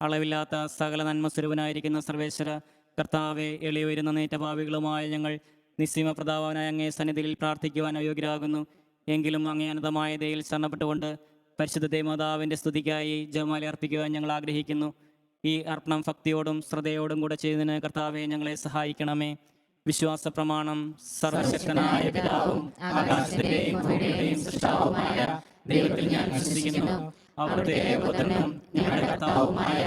അളവില്ലാത്ത സകല നന്മ സ്വരൂപനായിരിക്കുന്ന സർവേശ്വര കർത്താവെ, എളിയുയരുന്ന നേറ്റഭാവികളുമായ ഞങ്ങൾ നിസ്സീമ പ്രതാപനായ അങ്ങേ സന്നിധിയിൽ പ്രാർത്ഥിക്കുവാൻ അയോഗ്യരാകുന്നു. എങ്കിലും അങ്ങേ അനന്തമായ ദയയിൽ ശരണപ്പെട്ടുകൊണ്ട് പരിശുദ്ധ ദേവമാതാവിൻ്റെ സ്തുതിക്കായി ജപമാല അർപ്പിക്കുവാൻ ഞങ്ങൾ ആഗ്രഹിക്കുന്നു. ഈ അർപ്പണം ഭക്തിയോടും ശ്രദ്ധയോടും കൂടെ ചെയ്യുന്നതിന് കർത്താവെ ഞങ്ങളെ സഹായിക്കണമേ. വിശ്വാസ പ്രമാണം. സർവശക്തനായ പിതാവും ആകാശത്തിന്റെയും ഭൂമിയുടെയും സൃഷ്ടാവുമായ ദൈവത്തിൽ ഞാൻ വിശ്വസിക്കുന്നു. അവിടുത്തെ പുത്രനും ഞങ്ങളുടെ കർത്താവുമായ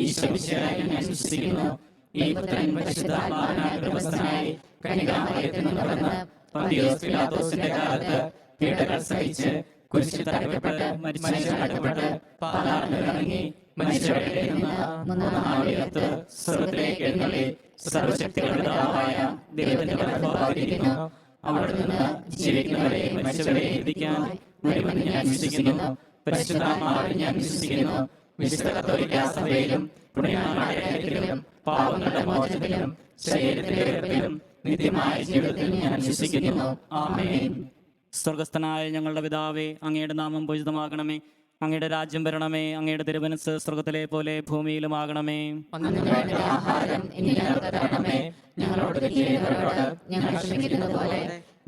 ഈശോമിശിഹായിൽ ഞാൻ വിശ്വസിക്കുന്നു. ഈ പുത്രൻ പരിശുദ്ധാത്മാവിനാൽ ഗർഭസ്ഥനായി കന്യകാമറിയത്തിൽ നിന്ന് പിറന്ന് പന്തിയോസ് പീലാത്തോസിന്റെ കാലത്ത് പീഡകൾ സഹിച്ച് കുരിശിൽ തറയ്ക്കപ്പെട്ട് മരിച്ചടക്കപ്പെട്ട് പാതാളത്തിൽ ഇറങ്ങി മനുഷ്യരുടെ ഇടയിൽ നിന്ന് മൂന്നാം നാൾ ഉയർത്ത് സ്വർഗ്ഗത്തിലേക്ക് എഴുന്നള്ളി സർവശക്തികളുടെ പിതാവായ ദൈവത്തിന്റെ വലത്തുഭാഗത്തിരിക്കുന്നു. അവിടെ നിന്ന് ജീവിക്കുന്നവരെയും മരിച്ചവരെയും വിധിക്കാൻ വരുമെന്ന് ഞാൻ വിശ്വസിക്കുന്നു. പരിശുദ്ധാത്മാവിൽ ഞാൻ വിശ്വസിക്കുന്നു. വിശുദ്ധ കത്തോലിക്കാ സഭയിലും പുണ്യവാന്മാരുടെ ഐക്യത്തിലും പാപങ്ങളുടെ മോചനത്തിലും ശരീരത്തിന്റെ ഉയർപ്പിലും നിത്യമായ ജീവിതത്തിൽ ഞാൻ വിശ്വസിക്കുന്നു. ആമേൻ. സ്വർഗസ്ഥനായ ഞങ്ങളുടെ പിതാവേ, അങ്ങയുടെ നാമം പൂജിതമാകണമേ. അങ്ങയുടെ രാജ്യം വരണമേ. അങ്ങയുടെ തിരുമനസ്സ് സ്വർഗത്തിലെ പോലെ ഭൂമിയിലുമാകണമേ. ആഹാരം ഇനി ഞങ്ങൾക്ക് തരണമേ. ഞങ്ങളോട് തെറ്റ് ചെയ്യുന്നവരോട് ഞങ്ങൾ ക്ഷമിക്കുന്നത് പോലെ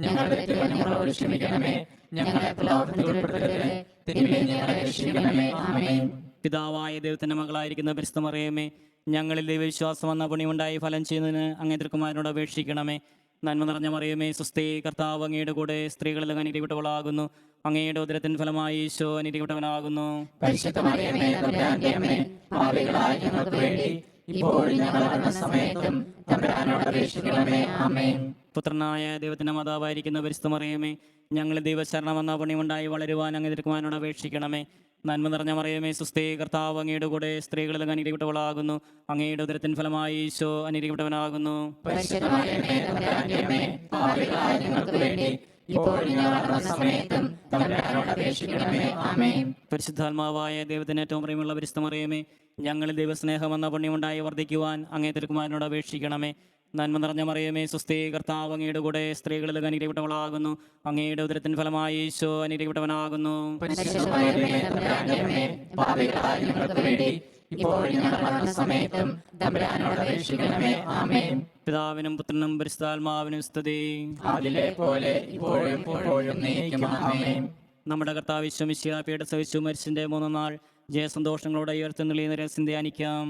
ഞങ്ങളുടെ തെറ്റുകൾ ഞങ്ങളോട് ക്ഷമിക്കണമേ. ഞങ്ങളെ പ്രലോഭനത്തിൽ ഉൾപ്പെടുത്തരുതേ, തിന്മയിൽ നിന്ന് ഞങ്ങളെ രക്ഷിക്കണമേ. ആമേൻ. പിതാവായ ദൈവത്തിന്റെ മകളായിരിക്കുന്ന പരിശുദ്ധ മറിയമേ, ഞങ്ങളിൽ ദൈവവിശ്വാസം എന്ന പുണ്യമുണ്ടായി ഫലം ചെയ്യുന്നതിന് അങ്ങേ തിരുക്കുമാരനോട് അപേക്ഷിക്കണമേ. നന്മ നിറഞ്ഞ മറിയമേ, സ്വസ്തി, കർത്താവ് അങ്ങയുടെ കൂടെ സ്ത്രീകളിൽ അനുഗ്രഹിക്കപ്പെട്ടവളാകുന്നു. അങ്ങയുടെ ഉദരത്തിൻ ഫലമായി ഈശോ അനുഗ്രഹിക്കപ്പെട്ടവനാകുന്നു. പരിശുദ്ധ മറിയമേ, തമ്പുരാന്റെ അമ്മേ, പാപികളായ ഞങ്ങൾക്ക് വേണ്ടി ഇപ്പോഴും ഞങ്ങളുടെ മരണസമയത്തും തമ്പുരാനോട് അപേക്ഷിക്കണമേ. ആമേൻ. പുത്രനായ ദൈവത്തിന്റെ മാതാവായിരിക്കുന്ന പരിശുദ്ധ മറിയമേ, ഞങ്ങളിൽ ദൈവശരണം എന്ന പുണ്യമുണ്ടായി വളരുവാൻ അങ്ങേ തിരുക്കുമാരനോട് അപേക്ഷിക്കണമേ. നന്മ നിറഞ്ഞ മറിയമേ, സ്വസ്തി, കർത്താവ് അങ്ങയുടെ കൂടെ സ്ത്രീകളിൽ അനുഗ്രഹിക്കപ്പെട്ടവളാകുന്നു. അങ്ങയുടെ ഉദരത്തിൻ ഫലമായി ഈശോ അനുഗ്രഹിക്കപ്പെട്ടവനാകുന്നു. പരിശുദ്ധ മറിയമേ, തമ്പുരാന്റെ അമ്മേ, പാപികളായ ഞങ്ങൾക്ക് വേണ്ടി ഇപ്പോഴും ഞങ്ങളുടെ മരണസമയത്തും തമ്പുരാനോട് അപേക്ഷിക്കണമേ. ആമേൻ. പരിശുദ്ധാത്മാവായ ദൈവത്തിന് ഏറ്റവും പ്രിയമുള്ള പരിശുദ്ധ മറിയമേ, ഞങ്ങളിൽ ദൈവസ്നേഹം എന്ന പുണ്യമുണ്ടായി വർദ്ധിക്കുവാൻ അങ്ങേ തിരുക്കുമാരനോട് അപേക്ഷിക്കണമേ. നന്മ നിറഞ്ഞ മറിയമേ, സ്വസ്തി, കർത്താവ് അങ്ങയുടെ കൂടെ സ്ത്രീകളിൽ അനുഗ്രഹിക്കപ്പെട്ടവളാകുന്നു. അങ്ങയുടെ ഉദരത്തിൻ ഫലമായി ഈശോ അനുഗ്രഹിക്കപ്പെട്ടവനാകുന്നു. പരിശുദ്ധ മറിയമേ, തമ്പുരാന്റെ അമ്മേ, പാപികളായ ഞങ്ങൾക്ക് വേണ്ടി ഇപ്പോഴും ഞങ്ങളുടെ മരണസമയത്തും തമ്പുരാനോട് അപേക്ഷിക്കണമേ. ആമേൻ. പിതാവിനും പുത്രനും പരിശുദ്ധാത്മാവിനും സ്തുതി. അതിലെ പോലെ ഇപ്പോഴും എപ്പോഴും എന്നേക്കും. ആമേൻ. നമ്മുടെ കർത്താവ് ഈശോ മിശിഹാ പീഡ സഹിച്ചു മരിച്ചതിന്റെ 3 നാൾ ജയസന്തോഷങ്ങളോടെ ഉയർത്തെഴുന്നള്ളിയ രഹസ്യം ധ്യാനിക്കാം.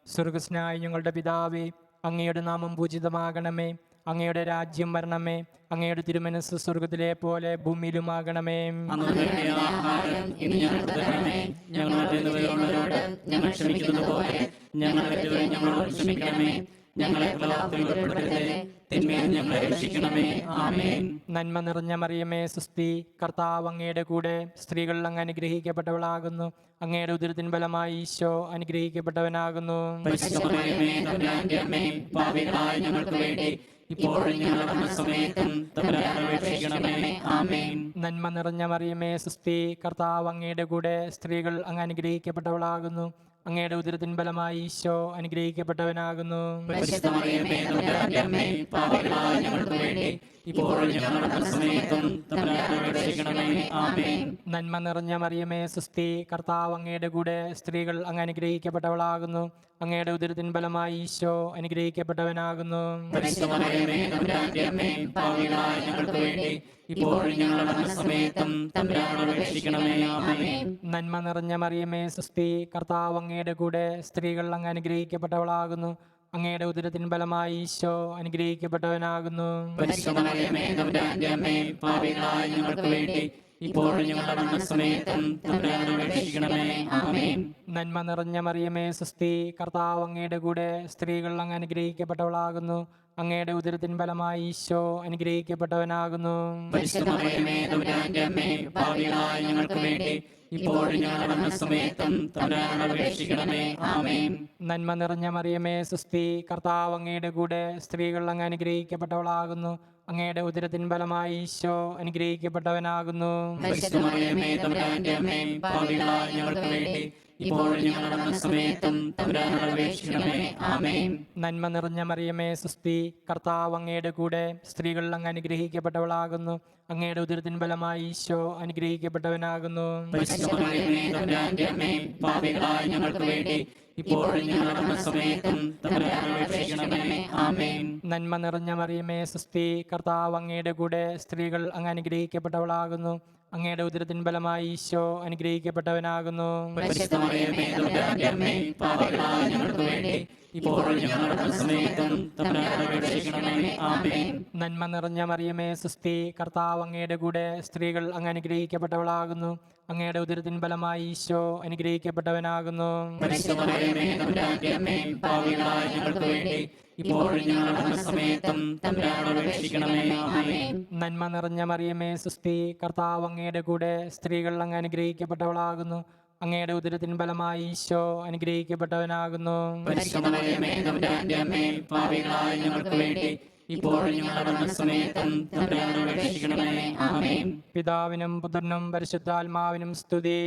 സ്വർഗസ്നായ ഞങ്ങളുടെ പിതാവേ, അങ്ങയുടെ നാമം പൂജിതമാകണമേ. അങ്ങയുടെ രാജ്യം വരണമേ. അങ്ങയുടെ തിരുമനസ്സ് സ്വർഗത്തിലെ പോലെ ഭൂമിയിലുമാകണമേ. അന്ന് വേണ്ടിയ ആഹാരം ഇന്ന് ഞങ്ങൾക്ക് തരണമേ. ഞങ്ങൾ തെറ്റുന്നവരോട് ഞങ്ങൾ ക്ഷമിക്കുന്നത് പോലെ ഞങ്ങളുടെ തെറ്റുകൾ ഞങ്ങളോട് ക്ഷമിക്കണമേ. ഞങ്ങളെ പ്രലോഭനത്തിൽ ഉൾപ്പെടുത്തരുതേ, തിന്മയിൽ നിന്ന് ഞങ്ങളെ രക്ഷിക്കണമേ. ആമേൻ. നന്മ നിറഞ്ഞ മറിയമേ, സുസ്തി, കർത്താവ് അങ്ങയുടെ കൂടെ സ്ത്രീകൾ അങ്ങ് അനുഗ്രഹിക്കപ്പെട്ടവളാകുന്നു. അങ്ങയുടെ ഉദരത്തിൻ ഫലമായി ഈശോ അനുഗ്രഹിക്കപ്പെട്ടവനാകുന്നു. പരിശുദ്ധ മറിയമേ, തമ്പുരാന്റെ അമ്മേ, പാപികളായ ഞങ്ങൾക്ക് വേണ്ടി ഇപ്പോഴും ഞങ്ങളുടെ മരണസമയത്തും തമ്പുരാനോട് അപേക്ഷിക്കണമേ. ആമേൻ. നന്മ നിറഞ്ഞ മറിയമേ, സുസ്തി, കർത്താവ് അങ്ങയുടെ കൂടെ സ്ത്രീകൾ അങ്ങ് അനുഗ്രഹിക്കപ്പെട്ടവളാകുന്നു. അങ്ങയുടെ ഉദരത്തിൻ ഫലമായി ഈശോ അനുഗ്രഹിക്കപ്പെട്ടവനാകുന്നു. പരിശുദ്ധ മറിയമേ, തമ്പുരാന്റെ അമ്മേ, പാപികളായ ഞങ്ങൾക്ക് വേണ്ടി ഇപ്പോഴും ഞങ്ങളുടെ മരണസമയത്തും തമ്പുരാനോട് അപേക്ഷിക്കണമേ. ആമേൻ. നന്മ നിറഞ്ഞ മറിയമേ, സുസ്തി, കർത്താവ് അങ്ങയുടെ കൂടെ സ്ത്രീകൾ അങ്ങ് അനുഗ്രഹിക്കപ്പെട്ടവളാകുന്നു. അങ്ങയുടെ ഉദരത്തിൻ ഫലമായി ഈശോ അനുഗ്രഹിക്കപ്പെട്ടവനാകുന്നു. പരിശുദ്ധ മറിയമേ, തമ്പുരാന്റെ അമ്മേ, പാപികളായ ഞങ്ങൾക്ക് വേണ്ടി ഇപ്പോഴും ഞങ്ങളുടെ മരണസമയത്തും തമ്പുരാനോട് അപേക്ഷിക്കണമേ. ആമേൻ. നന്മ നിറഞ്ഞ മറിയമേ, സുസ്തി, കർത്താവ് അങ്ങയുടെ കൂടെ സ്ത്രീകൾ അങ്ങ് അനുഗ്രഹിക്കപ്പെട്ടവളാകുന്നു. അങ്ങയുടെ ഉദരത്തിൻ ഫലമായി ഈശോ അനുഗ്രഹിക്കപ്പെട്ടവനാകുന്നു. പരിശുദ്ധ മറിയമേ, തമ്പുരാന്റെ അമ്മേ, പാപികളായ ഞങ്ങൾക്ക് വേണ്ടി ഇപ്പോഴും ഞങ്ങളുടെ മരണസമയത്തും തമ്പുരാനോട് അപേക്ഷിക്കണമേ. ആമേൻ. നന്മ നിറഞ്ഞ മറിയമേ, സുസ്തി, കർത്താവ് അങ്ങയുടെ കൂടെ സ്ത്രീകൾ അങ്ങ് അനുഗ്രഹിക്കപ്പെട്ടവളാകുന്നു. അങ്ങയുടെ ഉദരത്തിൻ ഫലമായി ഈശോ അനുഗ്രഹിക്കപ്പെട്ടവനാകുന്നു. പരിശുദ്ധ മറിയമേ, തമ്പുരാന്റെ അമ്മേ, പാപികളായ ഞങ്ങൾക്ക് വേണ്ടി ഇപ്പോഴും ഞങ്ങളുടെ മരണസമയത്തും തമ്പുരാനോട് അപേക്ഷിക്കണമേ. ആമേൻ. നന്മ നിറഞ്ഞ മറിയമേ, സുസ്തി, കർത്താവ് അങ്ങയുടെ കൂടെ സ്ത്രീകൾ അങ്ങ് അനുഗ്രഹിക്കപ്പെട്ടവളാകുന്നു. അങ്ങയുടെ ഉദരത്തിൻ ഫലമായി ഈശോ അനുഗ്രഹിക്കപ്പെട്ടവനാകുന്നു. പരിശുദ്ധ മറിയമേ, തമ്പുരാന്റെ അമ്മേ, പാപികളായ ഞങ്ങൾക്ക് വേണ്ടി ഇപ്പോഴും ഞങ്ങളുടെ മരണസമയത്തും തമ്പുരാനോട് അപേക്ഷിക്കണമേ. ആമേൻ. നന്മ നിറഞ്ഞ മറിയമേ സുസ്തി, കർത്താവ് അങ്ങയുടെ കൂടെ, സ്ത്രീകൾ അങ്ങ് അനുഗ്രഹിക്കപ്പെട്ടവളാകുന്നു. അങ്ങയുടെ ഉദരത്തിൻ ഫലമായി ഈശോ അനുഗ്രഹിക്കപ്പെട്ടവനാകുന്നു. പരിശുദ്ധ മറിയമേ, തമ്പുരാന്റെ അമ്മേ, പാപികളായ ഞങ്ങൾക്ക് വേണ്ടി ഇപ്പോഴും ഞങ്ങളുടെ മരണസമയത്തും തമ്പുരാനോട് അപേക്ഷിക്കണമേ. ആമേൻ. നന്മ നിറഞ്ഞ മറിയമേ സുസ്തി, കർത്താവ് അങ്ങയുടെ കൂടെ, സ്ത്രീകൾ അങ്ങ് അനുഗ്രഹിക്കപ്പെട്ടവളാകുന്നു. അങ്ങയുടെ ഉദരത്തിൻ ഫലമായി ഈശോ അനുഗ്രഹിക്കപ്പെട്ടവനാകുന്നു. പരിശുദ്ധ മറിയമേ, തമ്പുരാന്റെ അമ്മേ, പാപികളായ ഞങ്ങൾക്ക് വേണ്ടി ഇപ്പോഴും ഞങ്ങളുടെ മരണസമയത്തും തമ്പുരാനോട് അപേക്ഷിക്കണമേ. ആമേൻ. നന്മ നിറഞ്ഞ മറിയമേ സുസ്തി, കർത്താവ് അങ്ങയുടെ കൂടെ, സ്ത്രീകൾ അങ്ങ് അനുഗ്രഹിക്കപ്പെട്ടവളാകുന്നു. അങ്ങയുടെ ഉദരത്തിൻ ഫലമായി ഈശോ അനുഗ്രഹിക്കപ്പെട്ടവനാകുന്നു. പരിശുദ്ധ മറിയമേ, തമ്പുരാന്റെ അമ്മേ, പാപികളായ ഞങ്ങൾക്ക് വേണ്ടി ഇപ്പോഴും ഞങ്ങളുടെ മരണസമയത്തും തമ്പുരാനോട് അപേക്ഷിക്കണമേ. ആമേൻ. നന്മ നിറഞ്ഞ മറിയമേ സുസ്തി, കർത്താവ് അങ്ങയുടെ കൂടെ, സ്ത്രീകൾ അങ്ങ് അനുഗ്രഹിക്കപ്പെട്ടവളാകുന്നു. അങ്ങയുടെ ഉദരത്തിൻ ഫലമായി ഈശോ അനുഗ്രഹിക്കപ്പെട്ടവനാകുന്നു. പരിശുദ്ധ മറിയമേ, തമ്പുരാന്റെ അമ്മേ, പാപികളായ ഞങ്ങൾക്ക് വേണ്ടി ഇപ്പോഴും ഞങ്ങളുടെ മരണസമയത്തും തമ്പുരാനോട് അപേക്ഷിക്കണമേ. ആമേൻ. പിതാവിനും പുത്രനും പരിശുദ്ധാത്മാവിനും സ്തുതി.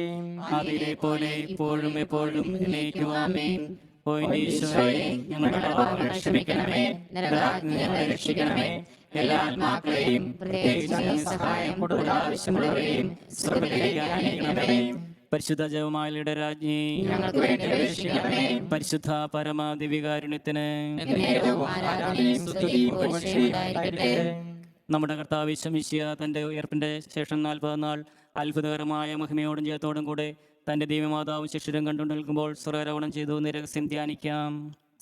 ആദിയിലെ പോലെ ഇപ്പോഴും എപ്പോഴും എന്നേക്കും. ആമേൻ. ഓ എന്റെ ഈശോയെ, ഞങ്ങളുടെ പാപങ്ങൾ ക്ഷമിക്കണമേ, നരകാഗ്നി ഞങ്ങളെ രക്ഷിക്കണമേ, എല്ലാ ആത്മാക്കളെയും പ്രത്യേകിച്ച് അങ്ങേ സഹായം കൂടുതൽ ആവശ്യമുള്ളവരെയും സ്വർഗ്ഗത്തിലേക്ക് ആനയിക്കണമേ. പരിശുദ്ധ ജപമാലയുടെ രാജ്ഞി, ഞങ്ങൾക്ക് വേണ്ടി അപേക്ഷിക്കണമേ. പരിശുദ്ധ പരമാദിവികാരുണ്യത്തിന് എന്നേരവും ആരാധനയും സ്തുതിയും പുകഴ്ചയും ഉണ്ടായിരിക്കട്ടെ. നമ്മുടെ കർത്താവ് ഈശോമിശിഹാ തന്റെ ഉയർപ്പിന്റെ ശേഷം 40 നാൾ അത്ഭുതകരമായ മഹിമയോടും ജയത്തോടും കൂടെ തന്റെ ദൈവമാതാവും ശിഷ്യരും കണ്ടു നിൽക്കുമ്പോൾ സ്വർഗ്ഗാരോഹണം ചെയ്തു. രഹസ്യം ധ്യാനിക്കാം.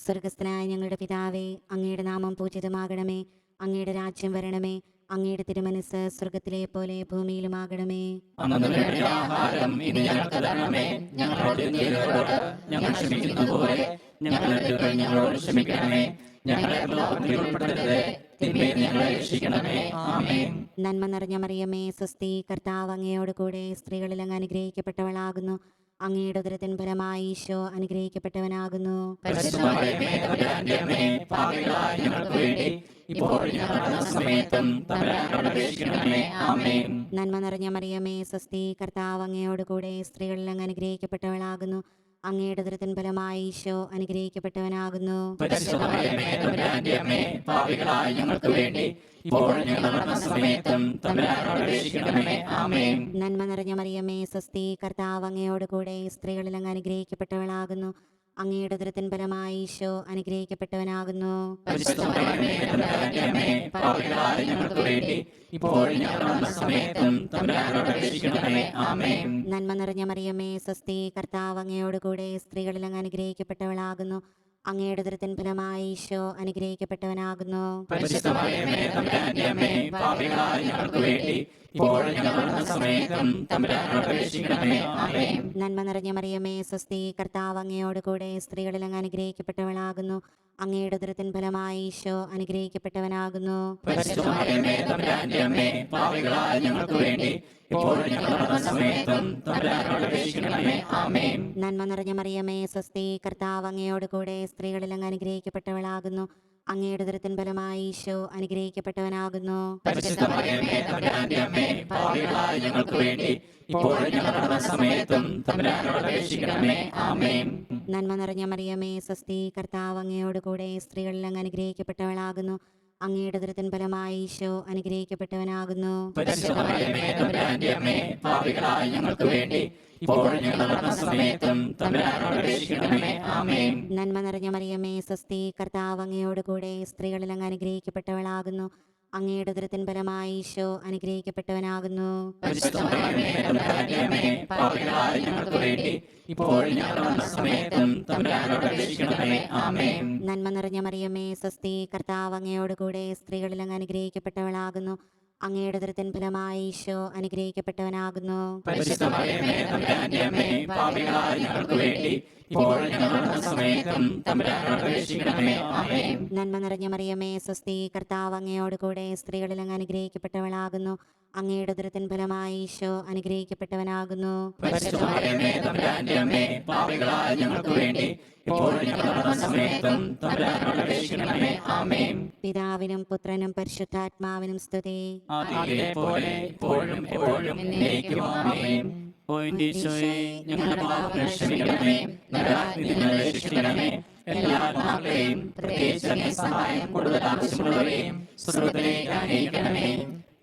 സ്വർഗസ്ഥനായ ഞങ്ങളുടെ പിതാവേ, അങ്ങയുടെ നാമം പൂജിതമാകണമേ. അങ്ങയുടെ രാജ്യം വരണമേ. അങ്ങയുടെ തിരുമനസ് സ്വർഗത്തിലെ പോലെ ഭൂമിയിലുമാകണമേ. അന്നന്ന് വേണ്ട ആഹാരം ഇന്ന് ഞങ്ങൾക്ക് തരണമേ. ഞങ്ങളോട് ചെയ്തവരോട് ഞങ്ങൾ ക്ഷമിക്കുന്നത് പോലെ ഞങ്ങളുടെ തെറ്റുകൾ ഞങ്ങളോട് ക്ഷമിക്കണമേ. ഞങ്ങളെ പ്രലോഭനത്തിൽ ഉൾപ്പെടുത്തരുതേ, തിന്മയിൽ നിന്ന് ഞങ്ങളെ രക്ഷിക്കണമേ. ആമേൻ. നന്മ നിറഞ്ഞ മറിയമേ സ്വസ്തി, കർത്താവ് അങ്ങയോട് കൂടെ, സ്ത്രീകളിൽ അങ്ങ് അനുഗ്രഹിക്കപ്പെട്ടവളാകുന്നു. അങ്ങയുടെ ഉദരത്തിൻ ഫലമായി ഈശോ അനുഗ്രഹിക്കപ്പെട്ടവനാകുന്നു. പരിശുദ്ധ മറിയമേ, തമ്പുരാന്റെ അമ്മേ, പാപികളായ ഞങ്ങൾക്ക് വേണ്ടി ഇപ്പോഴും ഞങ്ങളുടെ മരണസമയത്തും തമ്പുരാനോട് അപേക്ഷിക്കണമേ. ആമേൻ. നന്മ നിറഞ്ഞ മറിയമേ സ്വസ്തി, കർത്താവ് അങ്ങയോട് കൂടെ, സ്ത്രീകളിൽ അങ്ങ് അനുഗ്രഹിക്കപ്പെട്ടവളാകുന്നു. അങ്ങയുടെ ഉദരത്തിൻ ഫലമായി ഈശോ അനുഗ്രഹിക്കപ്പെട്ടവനാകുന്നു. പരിശുദ്ധ മറിയമേ, തമ്പുരാന്റെ അമ്മേ, പാപികളായ ഞങ്ങൾക്ക് വേണ്ടി ഇപ്പോഴും ഞങ്ങളുടെ മരണസമയത്തും തമ്പുരാനോട് അപേക്ഷിക്കണമേ. ആമേൻ. നന്മ നിറഞ്ഞ മറിയമേ സ്വസ്തി, കർത്താവ് അങ്ങയോട് കൂടെ, സ്ത്രീകളിൽ അങ്ങ് അനുഗ്രഹിക്കപ്പെട്ടവളാകുന്നു. അങ്ങയുടെ ഉദരത്തിൻ ഫലമായി ഈശോ അനുഗ്രഹിക്കപ്പെട്ടവനാകുന്നു. പരിശുദ്ധ മറിയമേ, തമ്പുരാന്റെ അമ്മേ, പാപികളായ ഞങ്ങൾക്ക് വേണ്ടി ഇപ്പോഴും ഞങ്ങളുടെ മരണസമയത്തും തമ്പുരാനോട് അപേക്ഷിക്കണമേ. ആമേൻ. നന്മ നിറഞ്ഞ മറിയമേ സ്വസ്തി, കർത്താവ് അങ്ങയോട് കൂടെ, സ്ത്രീകളിൽ അങ്ങ് അനുഗ്രഹിക്കപ്പെട്ടവളാകുന്നു. അങ്ങയുടെ ഉദരത്തിൻ ഫലമായി ഈശോ അനുഗ്രഹിക്കപ്പെട്ടവനാകുന്നു. പരിശുദ്ധ മറിയമേ, തമ്പുരാന്റെ അമ്മേ, പാപികളായ ഞങ്ങൾക്ക് വേണ്ടി ഇപ്പോഴും ഞങ്ങളുടെ മരണസമയത്തും തമ്പുരാനോട് അപേക്ഷിക്കണമേ. ആമേൻ. നന്മ നിറഞ്ഞ മറിയമേ സ്വസ്തി, കർത്താവ് അങ്ങയോട് കൂടെ, സ്ത്രീകളിൽ അങ്ങ് അനുഗ്രഹിക്കപ്പെട്ടവളാകുന്നു. അങ്ങയുടെ ഉദരത്തിൻ ഫലമായി ഈശോ അനുഗ്രഹിക്കപ്പെട്ടവനാകുന്നു. പരിശുദ്ധ മറിയമേ, തമ്പുരാന്റെ അമ്മേ, പാപികളായ ഞങ്ങൾക്ക് വേണ്ടി ഇപ്പോഴും ഞങ്ങളുടെ മരണസമയത്തും തമ്പുരാനോട് അപേക്ഷിക്കണമേ. ആമേൻ. നന്മ നിറഞ്ഞ മറിയമേ സ്വസ്തി, കർത്താവ് അങ്ങയോട് കൂടെ, സ്ത്രീകളിൽ അങ്ങ് അനുഗ്രഹിക്കപ്പെട്ടവളാകുന്നു. അങ്ങയുടെ ഉദരത്തിൻ ഫലമായി ഈശോ അനുഗ്രഹിക്കപ്പെട്ടവനാകുന്നു. പരിശുദ്ധ മറിയമേ, തമ്പുരാന്റെ അമ്മേ, പാപികളായ ഞങ്ങൾക്ക് വേണ്ടി ഇപ്പോഴും ഞങ്ങളുടെ മരണസമയത്തും തമ്പുരാനോട് അപേക്ഷിക്കണമേ. ആമേൻ. നന്മ നിറഞ്ഞ മറിയമേ സ്വസ്തി, കർത്താവ് അങ്ങയോട് കൂടെ, സ്ത്രീകളിൽ അങ്ങ് അനുഗ്രഹിക്കപ്പെട്ടവളാകുന്നു. അങ്ങയുടെ ഉദരത്തിൻ ഫലമായി ഈശോ അനുഗ്രഹിക്കപ്പെട്ടവനാകുന്നു. പരിശുദ്ധ മറിയമേ, തമ്പുരാന്റെ അമ്മേ, പാപികളായ ഞങ്ങൾക്ക് വേണ്ടി ഇപ്പോഴും ഞങ്ങളുടെ മരണസമയത്തും തമ്പുരാനോട് അപേക്ഷിക്കണമേ. ആമേൻ. നന്മ നിറഞ്ഞ മറിയമേ സ്വസ്തി, കർത്താവ് അങ്ങയോട് കൂടെ, സ്ത്രീകളിൽ അങ്ങ് അനുഗ്രഹിക്കപ്പെട്ടവളാകുന്നു. അങ്ങയുടെ ഉദരത്തിൻ ഫലമായി ഈശോ അനുഗ്രഹിക്കപ്പെട്ടവനാകുന്നു. പരിശുദ്ധ മറിയമേ, തമ്പുരാന്റെ അമ്മേ, പാപികളായ ഞങ്ങൾക്ക് വേണ്ടി ഇപ്പോഴും ഞങ്ങളുടെ മരണസമയത്തും തമ്പുരാനോട് അപേക്ഷിക്കണമേ. ആമേൻ. നന്മ നിറഞ്ഞ മറിയമേ സ്വസ്തി, കർത്താവ് അങ്ങയോട് കൂടെ, സ്ത്രീകളിൽ അങ്ങ് അനുഗ്രഹിക്കപ്പെട്ടവളാകുന്നു. അങ്ങയുടെ ഉദരത്തിൻ ഫലമായി ഈശോ അനുഗ്രഹിക്കപ്പെട്ടവനാകുന്നു. പരിശുദ്ധ മറിയമേ, തമ്പുരാന്റെ അമ്മേ, പാപികളായ ഞങ്ങൾക്ക് വേണ്ടി ഇപ്പോഴും ഞങ്ങളുടെ മരണസമയത്തും തമ്പുരാനോട് അപേക്ഷിക്കണമേ. ആമേൻ. നന്മ നിറഞ്ഞ മറിയമേ സ്വസ്തി, കർത്താവ് അങ്ങയോട് കൂടെ, സ്ത്രീകളിൽ അങ്ങ് അനുഗ്രഹിക്കപ്പെട്ടവളാകുന്നു. അങ്ങയുടെ ഉദരത്തിൻ ഫലമായി ഈശോ അനുഗ്രഹിക്കപ്പെട്ടവനാകുന്നു. പരിശുദ്ധ മറിയമേ, തമ്പുരാന്റെ അമ്മേ, പാപികളായ ഞങ്ങൾക്ക് വേണ്ടി ഇപ്പോഴും ഞങ്ങളുടെ മരണസമയത്തും തമ്പുരാനോട് അപേക്ഷിക്കണമേ. ആമേൻ. പിതാവിനും പുത്രനും പരിശുദ്ധാത്മാവിനും സ്തുതി. ആദിയിലെ പോലെ ഇപ്പോഴും എപ്പോഴും എന്നേക്കും. ആമേൻ. ഓ എൻ്റെ ഈശോയെ ഞങ്ങളുടെ പാപങ്ങൾ ക്ഷമിക്കണമേ. നരകാഗ്നിയിൽ നിന്ന് രക്ഷിക്കണമേ. എല്ലാ ആത്മാക്കളെയും പ്രത്യേകിച്ച് അങ്ങേ സഹായം കൂടുതൽ ആവശ്യമുള്ളവരെയും സ്വർഗ്ഗത്തിലേക്ക് ആനയിക്കണമേ.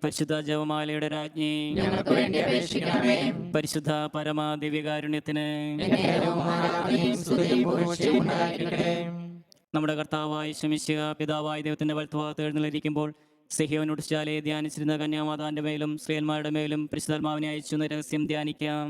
പരിശുദ്ധ ജപമാലയുടെ രാജ്ഞി, ഞങ്ങൾക്ക് വേണ്ടി അപേക്ഷിക്കണമേ. പരിശുദ്ധ പരമ ദിവ്യകാരുണ്യത്തിന് എന്നേരവും ആരാധനയും സ്തുതിയും പുകഴ്ചയും ഉണ്ടായിരിക്കട്ടെ. നമ്മുടെ കർത്താവായ ശമിശിഹ പിതാവായ ദൈവത്തിന്റെ വലത്തുഭാഗത്ത് എഴുന്നള്ളിരിക്കുമ്പോൾ സിഹിയോനോട് ശാലയെ ധ്യാനിച്ചിരുന്ന കന്യാമാതാന്റെ മേലും ശ്രീയന്മാരുടെ മേലും പരിശുദ്ധാത്മാവിനെ അയച്ചു എന്ന രഹസ്യം ധ്യാനിക്കാം.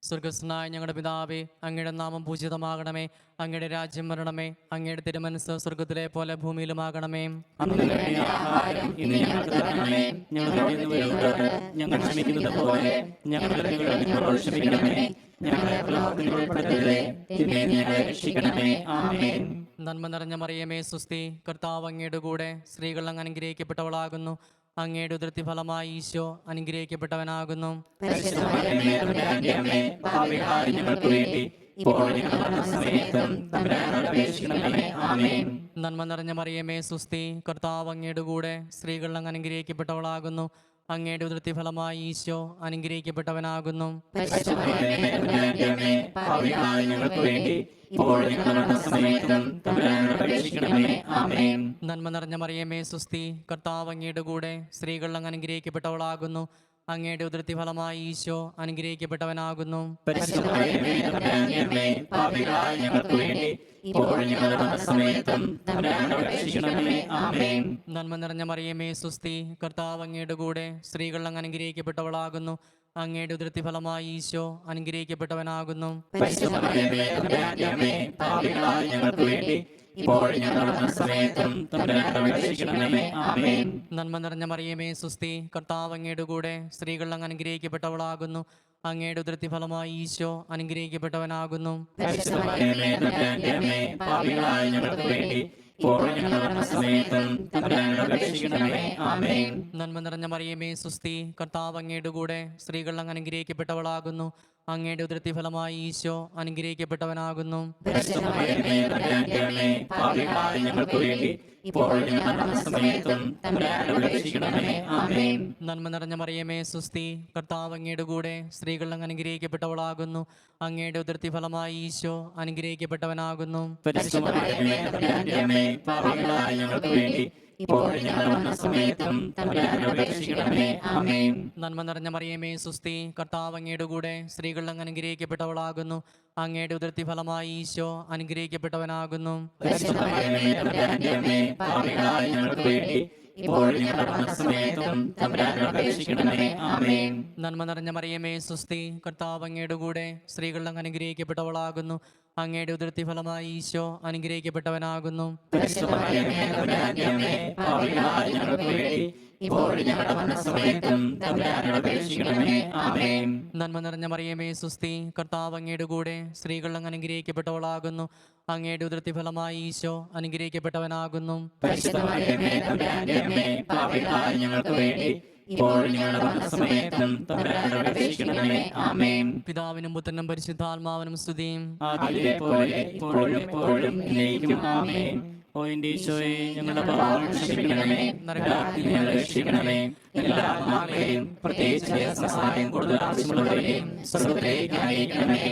സ്വർഗസ്നായ ഞങ്ങളുടെ പിതാവേ, അങ്ങയുടെ നാമം പൂജിതമാകണമേ. അങ്ങയുടെ രാജ്യം വരണമേ. അങ്ങയുടെ തിരുമനസ്സ് സ്വർഗത്തിലെ പോലെ ഭൂമിയിലുമാകണമേ. അന്ന് വേണ്ട ആഹാരം ഇന്ന് ഞങ്ങൾക്ക് തരണമേ. ഞങ്ങളുടെ ഇടയന്മാരോട് ഞങ്ങൾ ക്ഷമിക്കുന്നത് പോലെ ഞങ്ങളുടെ തെറ്റുകൾ ഞങ്ങളോട് ക്ഷമിക്കണമേ. ഞങ്ങളെ പ്രലോഭനത്തിൽ ഉൾപ്പെടുത്തരുതേ, തിന്മയിൽ നിന്ന് ഞങ്ങളെ രക്ഷിക്കണമേ. ആമേൻ. നന്മ നിറഞ്ഞ മറിയമേ സുസ്തി, കർത്താവ് അങ്ങയുടെ കൂടെ സ്ത്രീകൾ അങ്ങ് അനുഗ്രഹിക്കപ്പെട്ടവളാകുന്നു. അങ്ങയുടെ ഉദരത്തി ഫലമായി ഈശോ അനുഗ്രഹിക്കപ്പെട്ടവനാകുന്നു. പരിശുദ്ധ മറിയമേ, തമ്പുരാന്റെ അമ്മേ, പാപികളായ ഞങ്ങൾക്ക് വേണ്ടി ഇപ്പോഴും ഞങ്ങളുടെ മരണസമയത്തും തമ്പുരാനോട് അപേക്ഷിക്കണമേ. ആമേൻ. നന്മ നിറഞ്ഞ മറിയമേ സുസ്തി, കർത്താവ് അങ്ങയുടെ കൂടെ സ്ത്രീകൾ അങ്ങ് അനുഗ്രഹിക്കപ്പെട്ടവളാകുന്നു. അങ്ങയുടെ ഉദരത്തി ഫലമായി ഈശോ അനുഗ്രഹിക്കപ്പെട്ടവനാകുന്നു. പരിശുദ്ധ മറിയമേ, തമ്പുരാന്റെ അമ്മേ, പാപികളായ ഞങ്ങൾക്ക് വേണ്ടി ഇപ്പോഴും ഞങ്ങളുടെ മരണസമയത്തും തമ്പുരാനോട് അപേക്ഷിക്കണമേ. ആമേൻ. നന്മ നിറഞ്ഞ മറിയമേ സുസ്തി, കർത്താവ് അങ്ങയുടെ കൂടെ സ്ത്രീകൾ അങ്ങ് അനുഗ്രഹിക്കപ്പെട്ടവളാകുന്നു. അങ്ങയുടെ ഉദരത്തി ഫലമായി ഈശോ അനുഗ്രഹിക്കപ്പെട്ടവനാകുന്നു. പരിശുദ്ധ മറിയമേ, തമ്പുരാന്റെ അമ്മേ, പാപികളായ ഞങ്ങൾക്ക് വേണ്ടി ഇപ്പോഴും ഞങ്ങളുടെ മരണസമയത്തും തമ്പുരാനോട് അപേക്ഷിക്കണമേ. ആമേൻ. നന്മ നിറഞ്ഞ മറിയമേ സുസ്തി, കർത്താവ് അങ്ങയുടെ കൂടെ സ്ത്രീകൾ അങ്ങ് അനുഗ്രഹിക്കപ്പെട്ടവളാകുന്നു. അങ്ങയുടെ ഉദരത്തി ഫലമായി ഈശോ അനുഗ്രഹിക്കപ്പെട്ടവനാകുന്നു. പരിശുദ്ധ മറിയമേ, തമ്പുരാന്റെ അമ്മേ, പാപികളായ ഞങ്ങൾക്ക് വേണ്ടി ഇപ്പോഴും ഞങ്ങളുടെ മരണസമയത്തും തമ്പുരാനോട് അപേക്ഷിക്കണമേ. ആമേൻ. നന്മ നിറഞ്ഞ മറിയമേ സുസ്തി, കർത്താവ് അങ്ങയുടെ കൂടെ സ്ത്രീകൾ അങ്ങ് അനുഗ്രഹിക്കപ്പെട്ടവളാകുന്നു. അങ്ങയുടെ ഉദരത്തി ഫലമായി ഈശോ അനുഗ്രഹിക്കപ്പെട്ടവനാകുന്നു. പരിശുദ്ധ മറിയമേ, തമ്പുരാന്റെ അമ്മേ, പാപികളായ ഞങ്ങൾക്ക് വേണ്ടി ഇപ്പോഴും ഞങ്ങളുടെ മരണസമയത്തും തമ്പുരാനോട് അപേക്ഷിക്കണമേ. ആമേൻ. നന്മ നിറഞ്ഞ മറിയമേ സുസ്തി, കർത്താവ് അങ്ങയുടെ കൂടെ സ്ത്രീകൾ അങ്ങ് അനുഗ്രഹിക്കപ്പെട്ടവളാകുന്നു. അങ്ങയുടെ ഉദരത്തി ഫലമായി ഈശോ അനുഗ്രഹിക്കപ്പെട്ടവനാകുന്നു. പരിശുദ്ധ മറിയമേ, തമ്പുരാന്റെ അമ്മേ, പാപികളായ ഞങ്ങൾക്ക് വേണ്ടി ഇപ്പോഴും ഞങ്ങളുടെ മരണസമയത്തും തമ്പുരാനോട് അപേക്ഷിക്കണമേ. ആമേൻ. നന്മ നിറഞ്ഞ മറിയമേ സുസ്തി, കർത്താവ് അങ്ങയുടെ കൂടെ സ്ത്രീകൾ അങ്ങ് അനുഗ്രഹിക്കപ്പെട്ടവളാകുന്നു. അങ്ങയുടെ ഉദരത്തി ഫലമായി ഈശോ അനുഗ്രഹിക്കപ്പെട്ടവനാകുന്നു. പരിശുദ്ധ മറിയമേ, തമ്പുരാന്റെ അമ്മേ, പാപികളായ ഞങ്ങൾക്ക് വേണ്ടി ഇപ്പോഴും ഞങ്ങളുടെ മരണസമയത്തും തമ്പുരാനോട് അപേക്ഷിക്കണമേ. ആമേൻ. നന്മ നിറഞ്ഞ മറിയമേ സുസ്തി, കർത്താവ് അങ്ങയുടെ കൂടെ സ്ത്രീകൾ അങ്ങ് അനുഗ്രഹിക്കപ്പെട്ടവളാകുന്നു. അങ്ങയുടെ ഉദരത്തി ഫലമായി ഈശോ അനുഗ്രഹിക്കപ്പെട്ടവനാകുന്നു. പരിശുദ്ധ മറിയമേ, തമ്പുരാന്റെ അമ്മേ, പാപികളായ ഞങ്ങൾക്ക് വേണ്ടി ഇപ്പോഴും ഞങ്ങളുടെ മരണസമയത്തും തമ്പുരാനോട് അപേക്ഷിക്കണമേ. ആമേൻ. നന്മ നിറഞ്ഞ മറിയമേ സുസ്തി, കർത്താവ് അങ്ങയുടെ കൂടെ സ്ത്രീകൾ അങ്ങ് അനുഗ്രഹിക്കപ്പെട്ടവളാകുന്നു. അങ്ങയുടെ ഉദരത്തി ഫലമായി ഈശോ അനുഗ്രഹിക്കപ്പെട്ടവനാകുന്നു. പരിശുദ്ധ മറിയമേ, തമ്പുരാന്റെ അമ്മേ, പാപികളായ ഞങ്ങൾക്ക് വേണ്ടി ഇപ്പോഴും ഞങ്ങളുടെ മരണസമയത്തും തമ്പുരാനോട് അപേക്ഷിക്കണമേ. ആമേൻ. നന്മ നിറഞ്ഞ മറിയമേ സുസ്തി, കർത്താവ് അങ്ങയുടെ കൂടെ സ്ത്രീകൾ അങ്ങ് അനുഗ്രഹിക്കപ്പെട്ടവളാകുന്നു. അങ്ങയുടെ ഉദരത്തി ഫലമായി ഈശോ അനുഗ്രഹിക്കപ്പെട്ടവനാകുന്നു. പരിശുദ്ധ മറിയമേ, തമ്പുരാന്റെ അമ്മേ, പാപികളായ ഞങ്ങൾക്ക് വേണ്ടി ഇപ്പോഴും ഞങ്ങളുടെ മരണസമയത്തും തമ്പുരാനോട് അപേക്ഷിക്കണമേ. ആമേൻ. പിതാവിനും പുത്രനും പരിശുദ്ധാത്മാവിനും സ്തുതിയും. ആദിയിലെ പോലെ ഇപ്പോഴും എപ്പോഴും എന്നേക്കും. ആമേൻ. ഓ എൻ്റെ ഈശോയെ ഞങ്ങളുടെ പാപങ്ങൾ ക്ഷമിക്കണമേ. നരകാഗ്നിയിൽ നിന്ന് രക്ഷിക്കണമേ. എല്ലാ ആത്മാക്കളെയും പ്രത്യേകിച്ച് സഹായം കൂടുതൽ ആവശ്യമുള്ളവരെയും സ്വർഗ്ഗത്തിലേക്ക് ആനയിക്കണമേ.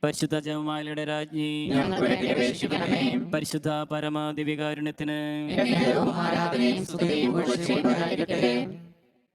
പരിശുദ്ധ ജപമാലയുടെ രാജ്ഞി, ഞങ്ങൾക്ക് വേണ്ടി അപേക്ഷിക്കണമേ. പരിശുദ്ധ പരമ ദിവ്യകാരുണ്യത്തിന് എന്നേരവും ആരാധനയും സ്തുതിയും പുകഴ്ചയും ഉണ്ടായിരിക്കട്ടെ.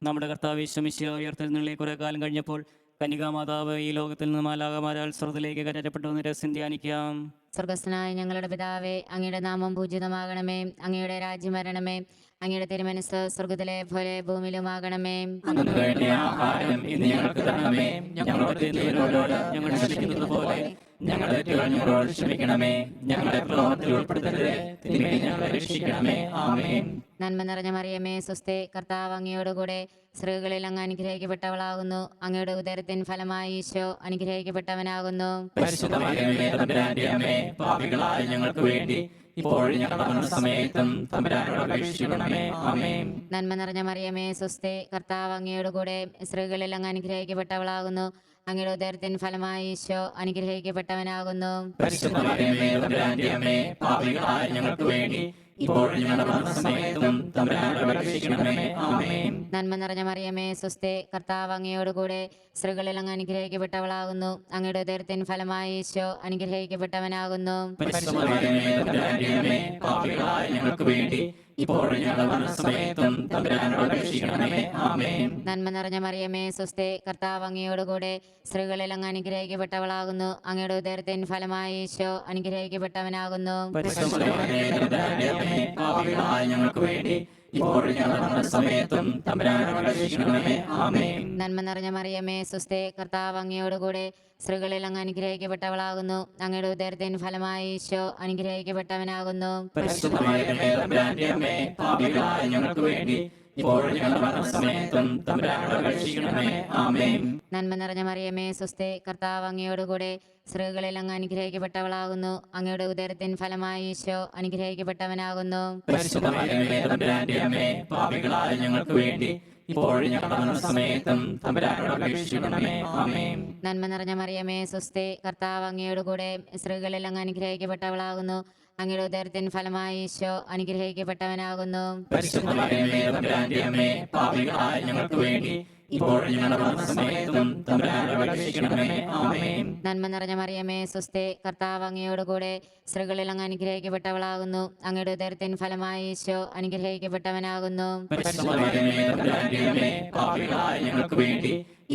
നമ്മുടെ കർത്താവ് ശമിശിഹ ഉയർത്തെഴുന്നള്ളി കുറെ കാലം കഴിഞ്ഞപ്പോൾ കന്യകാമാതാവ് ഈ ലോകത്തിൽ നിന്ന് മാലാഖമാരാൽ സ്വർഗ്ഗത്തിലേക്ക് കയറ്റപ്പെട്ടു എന്ന് രഹസ്യം ധ്യാനിക്കാം. സ്വർഗസ്ഥനായ ഞങ്ങളുടെ പിതാവേ, അങ്ങയുടെ നാമം പൂജിതമാകണമേ. അങ്ങയുടെ രാജ്യം വരണമേ. അങ്ങയുടെ തിരുമനസ്സ് സ്വർഗത്തിലെ പോലെ ഭൂമിയിലുമാകണമേ. അന്ന് വേണ്ട ആഹാരം ഇന്ന് ഞങ്ങൾക്ക് തരണമേ. ഞങ്ങളോട് തെറ്റുന്നവരോട് ഞങ്ങൾ ക്ഷമിക്കുന്നത് പോലെ ഞങ്ങളുടെ തെറ്റുകൾ ഞങ്ങളോട് ക്ഷമിക്കണമേ. ഞങ്ങളെ പ്രലോഭനത്തിൽ ഉൾപ്പെടുത്തരുതേ, തിന്മയിൽ ഞങ്ങളെ രക്ഷിക്കണമേ. ആമേൻ. നന്മ നിറഞ്ഞ മറിയമേ സ്വസ്തി, കർത്താവ് അങ്ങയോടുകൂടെ സ്ത്രീകളിൽ അങ്ങ് അനുഗ്രഹിക്കപ്പെട്ടവളാകുന്നു. അങ്ങയുടെ ഉദരത്തിൻ ഫലമായി ഈശോ അനുഗ്രഹിക്കപ്പെട്ടവനാകുന്നു. പരിശുദ്ധ മറിയമേ, തമ്പുരാന്റെ അമ്മേ, പാപികളായ ഞങ്ങൾക്ക് വേണ്ടി ഇപ്പോഴും ഞങ്ങളുടെ മരണസമയത്തും തമ്പുരാനോട് അപേക്ഷിക്കണമേ. ആമേൻ. നന്മ നിറഞ്ഞ മറിയമേ സ്വസ്തി, കർത്താവ് അങ്ങയോടുകൂടെ സ്ത്രീകളിൽ അങ്ങ് അനുഗ്രഹിക്കപ്പെട്ടവളാകുന്നു. അങ്ങയുടെ ഉദരത്തിൻ ഫലമായി ഈശോ അനുഗ്രഹിക്കപ്പെട്ടവനാകുന്നു. പരിശുദ്ധ മറിയമേ, തമ്പുരാന്റെ അമ്മേ, പാപികളായ ഞങ്ങൾക്ക് വേണ്ടി ഇപ്പോഴും ഞങ്ങളുടെ മരണസമയത്തും തമ്പുരാനോട് അപേക്ഷിക്കണമേ. ആമേൻ. നന്മ നിറഞ്ഞ മറിയമേ സ്വസ്തി, കർത്താവ് അങ്ങയോടുകൂടെ സ്ത്രീകളിൽ അങ്ങ് അനുഗ്രഹിക്കപ്പെട്ടവളാകുന്നു. അങ്ങയുടെ ഉദരത്തിൻ ഫലമായി ഈശോ അനുഗ്രഹിക്കപ്പെട്ടവനാകുന്നു. പരിശുദ്ധ മറിയമേ, തമ്പുരാന്റെ അമ്മേ, പാപികളായ ഞങ്ങൾക്ക് വേണ്ടി ഇപ്പോഴും ഞങ്ങളുടെ മരണസമയത്തും തമ്പുരാനോട് അപേക്ഷിക്കണമേ. ആമേൻ. നന്മ നിറഞ്ഞ മറിയമേ സ്വസ്തി, കർത്താവ് അങ്ങയോടുകൂടെ സ്ത്രീകളിൽ അങ്ങ് അനുഗ്രഹിക്കപ്പെട്ടവളാകുന്നു. അങ്ങയുടെ ഉദരത്തിൻ ഫലമായി ഈശോ അനുഗ്രഹിക്കപ്പെട്ടവനാകുന്നു. പരിശുദ്ധ മറിയമേ, തമ്പുരാന്റെ അമ്മേ, പാപികളായ ഞങ്ങൾക്ക് വേണ്ടി ഇപ്പോഴും ഞങ്ങളുടെ മരണസമയത്തും തമ്പുരാനോട് അപേക്ഷിക്കണമേ. ആമേൻ. നന്മ നിറഞ്ഞ മറിയമേ സ്വസ്തി, കർത്താവ് അങ്ങയോടുകൂടെ സ്ത്രീകളിൽ അങ്ങ് അനുഗ്രഹിക്കപ്പെട്ടവളാകുന്നു. അങ്ങയുടെ ഉദരത്തിൻ ഫലമായി ഈശോ അനുഗ്രഹിക്കപ്പെട്ടവനാകുന്നു. പരിശുദ്ധ മറിയമേ, തമ്പുരാന്റെ അമ്മേ, പാപികളായ ഞങ്ങൾക്ക് വേണ്ടി ഇപ്പോഴും ഞങ്ങളുടെ മരണസമയത്തും തമ്പുരാനോട് അപേക്ഷിക്കണമേ. ആമേൻ. നന്മ നിറഞ്ഞ മറിയമേ സ്വസ്തി, കർത്താവ് അങ്ങയോടുകൂടെ സ്ത്രീകളിൽ അങ്ങ് അനുഗ്രഹിക്കപ്പെട്ടവളാകുന്നു. അങ്ങയുടെ ഉദരത്തിൻ ഫലമായി ഈശോ അനുഗ്രഹിക്കപ്പെട്ടവനാകുന്നു. പരിശുദ്ധ മറിയമേ, തമ്പുരാന്റെ അമ്മേ, പാപികളായ ഞങ്ങൾക്ക് വേണ്ടി ഇപ്പോഴും ഞങ്ങളുടെ മരണസമയത്തും തമ്പുരാനോട് അപേക്ഷിക്കണമേ. ആമേൻ. നന്മ നിറഞ്ഞ മറിയമേ സ്വസ്തി, കർത്താവ് അങ്ങയോടുകൂടെ സ്ത്രീകളിൽ അങ്ങ് അനുഗ്രഹിക്കപ്പെട്ടവളാകുന്നു. അങ്ങയുടെ ഉദരത്തിൻ ഫലമായി ഈശോ അനുഗ്രഹിക്കപ്പെട്ടവനാകുന്നു. പരിശുദ്ധ മറിയമേ, തമ്പുരാന്റെ അമ്മേ, പാപികളായ ഞങ്ങൾക്ക് വേണ്ടി ഇപ്പോഴും ഞങ്ങളുടെ മരണസമയത്തും തമ്പുരാനോട് അപേക്ഷിക്കണമേ. ആമേൻ. നന്മ നിറഞ്ഞ മറിയമേ സ്വസ്തി, കർത്താവ് അങ്ങയോടുകൂടെ സ്ത്രീകളിൽ അങ്ങ് അനുഗ്രഹിക്കപ്പെട്ടവളാകുന്നു. അങ്ങയുടെ ഉദരത്തിൻ ഫലമായി ഈശോ അനുഗ്രഹിക്കപ്പെട്ടവനാകുന്നു. പരിശുദ്ധ മറിയമേ, തമ്പുരാന്റെ അമ്മേ, പാപികളായ ഞങ്ങൾക്ക് വേണ്ടി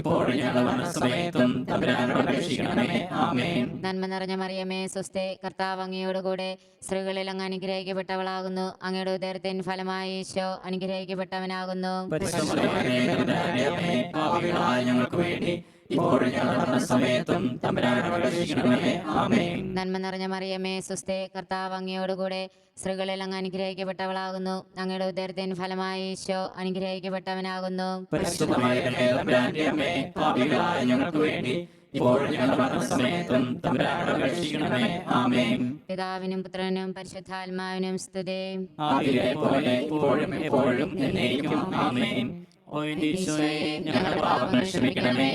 ഇപ്പോഴും ഞങ്ങളുടെ മരണസമയത്തും തമ്പുരാനോട് അപേക്ഷിക്കണമേ. ആമേൻ. നന്മ നിറഞ്ഞ മറിയമേ സ്വസ്തി, കർത്താവ് അങ്ങയോടുകൂടെ സ്ത്രീകളിൽ അങ്ങ് അനുഗ്രഹിക്കപ്പെട്ടവളാകുന്നു. അങ്ങയുടെ ഉദരത്തിൻ ഫലമായി ഈശോ അനുഗ്രഹിക്കപ്പെട്ടവനാകുന്നു. പരിശുദ്ധ മറിയമേ, തമ്പുരാന്റെ അമ്മേ, പാപികളായ ഞങ്ങൾക്ക് വേണ്ടി ഇപ്പോഴും ഞങ്ങളുടെ മരണസമയത്തും തമ്പുരാനോട് അപേക്ഷിക്കണമേ. ആമേൻ. നന്മ നിറഞ്ഞ മറിയമേ സ്വസ്തി, കർത്താവ് അങ്ങയോടുകൂടെ സ്ത്രീകളിൽ അങ്ങ് അനുഗ്രഹിക്കപ്പെട്ടവളാകുന്നു. അങ്ങയുടെ ഉദരത്തിൻ ഫലമായി ഈശോ അനുഗ്രഹിക്കപ്പെട്ടവനാകുന്നു. പരിശുദ്ധ മറിയമേ, തമ്പുരാന്റെ അമ്മേ, പാപികളായ ഞങ്ങൾക്ക് വേണ്ടി ഇപ്പോഴും ഞങ്ങളുടെ മരണസമയത്തും തമ്പുരാനോട് അപേക്ഷിക്കണമേ. ആമേൻ. പിതാവിനും പുത്രനും പരിശുദ്ധാത്മാവിനും സ്തുതി. ആദിയിലെ പോലെ ഇപ്പോഴും എപ്പോഴും എന്നേക്കും. ആമേൻ. ഓ എന്റെ ഈശോയെ, ഞങ്ങളുടെ പാപങ്ങൾ ക്ഷമിക്കണമേ.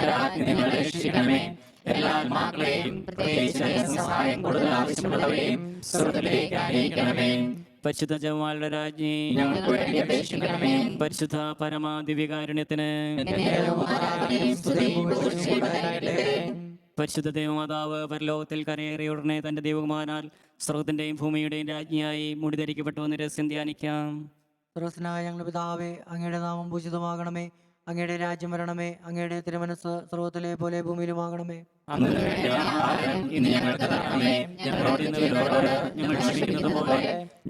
രാത്രി ഞങ്ങളെ രക്ഷിക്കണമേ. എല്ലാ ആത്മാക്കളെയും പ്രത്യേകിച്ച് സഹായം കൂടുതൽ ആവശ്യമുള്ളവരെയും സ്വർഗ്ഗത്തിലേക്ക് അയക്കണമേ. പരിശുദ്ധ ജപമാലയുടെ രാജ്ഞി, ഞങ്ങൾക്ക് വേണ്ടി അപേക്ഷിക്കണമേ. പരിശുദ്ധ പരമാദിവ്യകാരുണ്യത്തിന് പരിശുദ്ധ ദേവമാതാവ് പരലോകത്തിൽ കരയേറിയ ഉടനെ തന്റെ ദൈവകുമാരനാൽ സ്വർഗത്തിന്റെയും ഭൂമിയുടെയും രാജ്ഞിയായി മുടിധരിക്കപ്പെട്ടു എന്ന് രഹസ്യം ധ്യാനിക്കാം. സർവസ്വനായ ഞങ്ങളുടെ പിതാവേ, അങ്ങയുടെ നാമം പൂജിതമാകണമേ. അങ്ങയുടെ രാജ്യം വരണമേ. അങ്ങയുടെ തിരുമനസ് സ്വർഗ്ഗത്തിലെ പോലെ ഭൂമിയിലുമാകണമേ. അന്ന് വേണ്ട ആഹാരം ഇന്ന് ഞങ്ങൾക്ക് തരണമേ. ഞങ്ങളോട് ഇന്നവരോട് ഞങ്ങൾ ക്ഷമിക്കുന്നത് പോലെ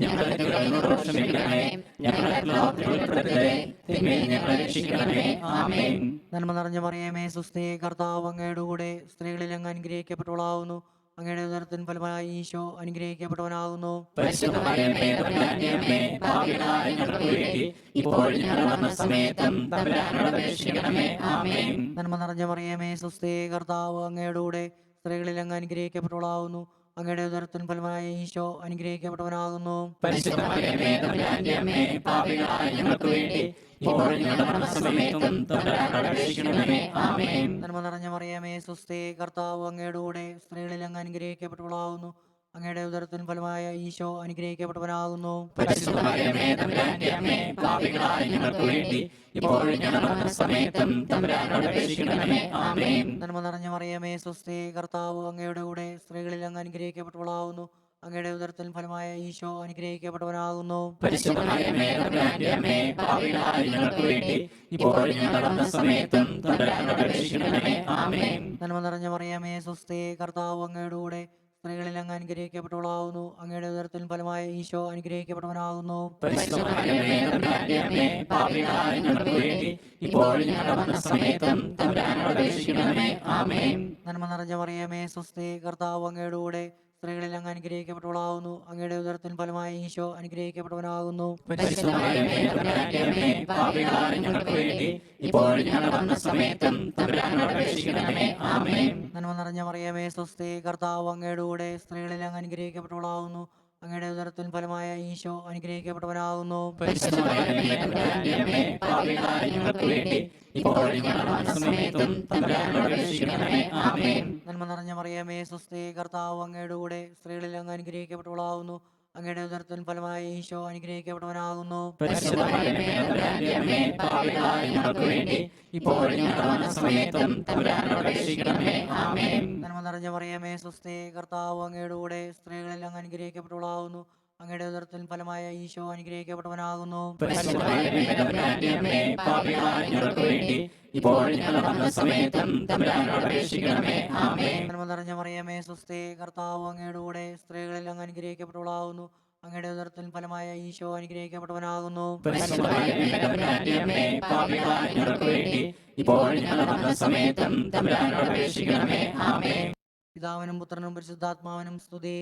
ഞങ്ങളുടെ തെറ്റുകളോട് ക്ഷമിക്കണമേ. ഞങ്ങളെ പ്രലോഭനത്തിൽ ഉൾപ്പെടുത്തരുതേ, തിന്മയിൽ ഞങ്ങളെ രക്ഷിക്കണമേ. ആമേൻ. നന്മ നിറഞ്ഞ മറിയമേ സ്വസ്തി, കർത്താവ് അങ്ങയുടെ കൂടെ സ്ത്രീകളിൽ അങ്ങ് അനുഗ്രഹിക്കപ്പെട്ടവളാവുന്നു. അങ്ങയുടെ ഉദരത്തിൻ ഫലമായി ഈശോ അനുഗ്രഹിക്കപ്പെട്ടവനാകുന്നു. പരിശുദ്ധ മറിയമേ, തമ്പുരാന്റെ അമ്മേ, പാപികളായ ഞങ്ങൾക്ക് വേണ്ടി ഇപ്പോഴും ഞങ്ങളുടെ മരണസമയത്തും തമ്പുരാനോട് അപേക്ഷിക്കണമേ. ആമേൻ. നന്മ നിറഞ്ഞ മറിയമേ സ്വസ്തി, കർത്താവ് അങ്ങയുടെ കൂടെ സ്ത്രീകളിൽ അങ്ങ് അനുഗ്രഹിക്കപ്പെട്ടവളാവുന്നു. അങ്ങയുടെ ഉദരത്തിൻ ഫലമായി ഈശോ അനുഗ്രഹിക്കപ്പെട്ടവനാകുന്നു. പരിശുദ്ധ മറിയമേ, തമ്പുരാന്റെ അമ്മേ, പാപികളായ ഞങ്ങൾക്ക് വേണ്ടി ഇപ്പോഴും ഞങ്ങളുടെ മരണസമയത്തും തമ്പുരാനോട് അപേക്ഷിക്കണമേ. ആമേൻ. നന്മ നിറഞ്ഞ മറിയമേ സ്വസ്തി, കർത്താവ് അങ്ങയുടെ കൂടെ സ്ത്രീകളിൽ അങ്ങ് അനുഗ്രഹിക്കപ്പെട്ടവളാവുന്നു. അങ്ങയുടെ ഉദരത്തിൻ ഫലമായ ഈശോ അനുഗ്രഹിക്കപ്പെട്ടവനാകുന്നു. പരിശുദ്ധ മറിയമേ, തമ്പുരാന്റെ അമ്മേ, പാപികളായ ഞങ്ങൾക്ക് വേണ്ടി ഇപ്പോഴും ഞങ്ങളുടെ മരണസമയത്തും തമ്പുരാനോട് അപേക്ഷിക്കണമേ. ആമേൻ. നന്മ നിറഞ്ഞ മറിയമേ സ്വസ്തി, കർത്താവ് അങ്ങയുടെ കൂടെ സ്ത്രീകളിൽ അങ്ങ് അനുഗ്രഹിക്കപ്പെട്ടവളാവുന്നു. അങ്ങയുടെ ഉദരത്തിൻ ഫലമായ ഈശോ അനുഗ്രഹിക്കപ്പെട്ടവനാകുന്നു. പരിശുദ്ധ മറിയമേ, തമ്പുരാന്റെ അമ്മേ, പാപികളായ ഞങ്ങൾക്ക് വേണ്ടി ഇപ്പോഴും ഞങ്ങളുടെ മരണസമയത്തും തമ്പുരാനോട് അപേക്ഷിക്കണമേ. ആമേൻ. നന്മ നിറഞ്ഞ മറിയമേ സ്വസ്തി, കർത്താവ് അങ്ങയുടെ കൂടെ സ്ത്രീകളിൽ അങ്ങ് അനുഗ്രഹിക്കപ്പെട്ടവളാവുന്നു. അങ്ങയുടെ ഉദരത്തിൻ ഫലമായ ഈശോ അനുഗ്രഹിക്കപ്പെട്ടവനാകുന്നു. പരിശുദ്ധ മറിയമേ, തമ്പുരാന്റെ അമ്മേ, പാപികളായ ഞങ്ങൾക്ക് വേണ്ടി ഇപ്പോഴും ഞങ്ങളുടെ മരണസമയത്തും തമ്പുരാനോട് അപേക്ഷിക്കണമേ. ആമേൻ. നന്മ നിറഞ്ഞ മറിയമേ സ്വസ്തി, കർത്താവ് അങ്ങയുടെ കൂടെ സ്ത്രീകളിൽ അങ്ങ് അനുഗ്രഹിക്കപ്പെട്ടവളാവുന്നു. അങ്ങയുടെ ഉദരത്തിൻ ഫലമായ ഈശോ അനുഗ്രഹിക്കപ്പെട്ടവനാകുന്നു. പരിശുദ്ധ മറിയമേ, തമ്പുരാന്റെ അമ്മേ, പാപികളായ ഞങ്ങൾക്ക് വേണ്ടി ഇപ്പോഴും ഞങ്ങളുടെ മരണസമയത്തും തമ്പുരാനോട് അപേക്ഷിക്കണമേ. ആമേൻ. നന്മ നിറഞ്ഞ മറിയമേ സ്വസ്തി, കർത്താവ് അങ്ങയുടെ കൂടെ സ്ത്രീകളിൽ അങ്ങ് അനുഗ്രഹിക്കപ്പെട്ടവളാവുന്നു. അങ്ങയുടെ ഉദരത്തിൻ ഫലമായ ഈശോ അനുഗ്രഹിക്കപ്പെട്ടവനാകുന്നു. പരിശുദ്ധ മറിയമേ, തമ്പുരാന്റെ അമ്മേ, പാപികളായ ഞങ്ങൾക്ക് വേണ്ടി ഇപ്പോഴും ഞങ്ങളുടെ മരണസമയത്തും തമ്പുരാനോട് അപേക്ഷിക്കണമേ. ആമേൻ. നന്മ നിറഞ്ഞ മറിയമേ സ്വസ്തി, കർത്താവ് അങ്ങയുടെ കൂടെ സ്ത്രീകളിൽ അങ്ങ് അനുഗ്രഹിക്കപ്പെട്ടവളാവുന്നു. അങ്ങയുടെ ഉദരത്തിൻ ഫലമായി ഈശോ അനുഗ്രഹിക്കപ്പെട്ടവനാകുന്നു. പരിശുദ്ധ മറിയമേ, തമ്പുരാന്റെ അമ്മേ, പാപികളായ ഞങ്ങൾക്ക് വേണ്ടി ഇപ്പോഴും ഞങ്ങളുടെ മരണസമയത്തും തമ്പുരാനോട് അപേക്ഷിക്കണമേ. ആമേൻ. നന്മ നിറഞ്ഞ മറിയമേ സ്വസ്തി, കർത്താവ് അങ്ങയുടെ കൂടെ സ്ത്രീകളിൽ അങ്ങ് അനുഗ്രഹിക്കപ്പെട്ടവളാകുന്നു. അങ്ങയുടെ ഉദരത്തിൻ ഫലമായ ഈശോ അനുഗ്രഹിക്കപ്പെട്ടവനാകുന്നു. പരിശുദ്ധ മറിയമേ, തമ്പുരാന്റെ അമ്മേ, പാപികളായ ഞങ്ങൾക്ക് വേണ്ടി ഇപ്പോഴും ഞങ്ങളുടെ മരണസമയത്തും തമ്പുരാനോട് അപേക്ഷിക്കണമേ. ആമേൻ. നന്മ നിറഞ്ഞ മറിയമേ സ്വസ്തി, കർത്താവ് അങ്ങയുടെ കൂടെ സ്ത്രീകളിൽ അങ്ങ് അനുഗ്രഹിക്കപ്പെട്ടവളാകുന്നു. അങ്ങയുടെ ഉദരത്തിൻ ഫലമായ ഈശോ അനുഗ്രഹിക്കപ്പെട്ടവനാകുന്നു. പരിശുദ്ധ മറിയമേ, തമ്പുരാന്റെ അമ്മേ, പാപികളായ ഞങ്ങൾക്ക് വേണ്ടി ഇപ്പോഴും ഞങ്ങളുടെ മരണസമയത്തും തമ്പുരാനോട് അപേക്ഷിക്കണമേ. ആമേൻ. പിതാവിനും പുത്രനും പരിശുദ്ധാത്മാവിനും സ്തുതി.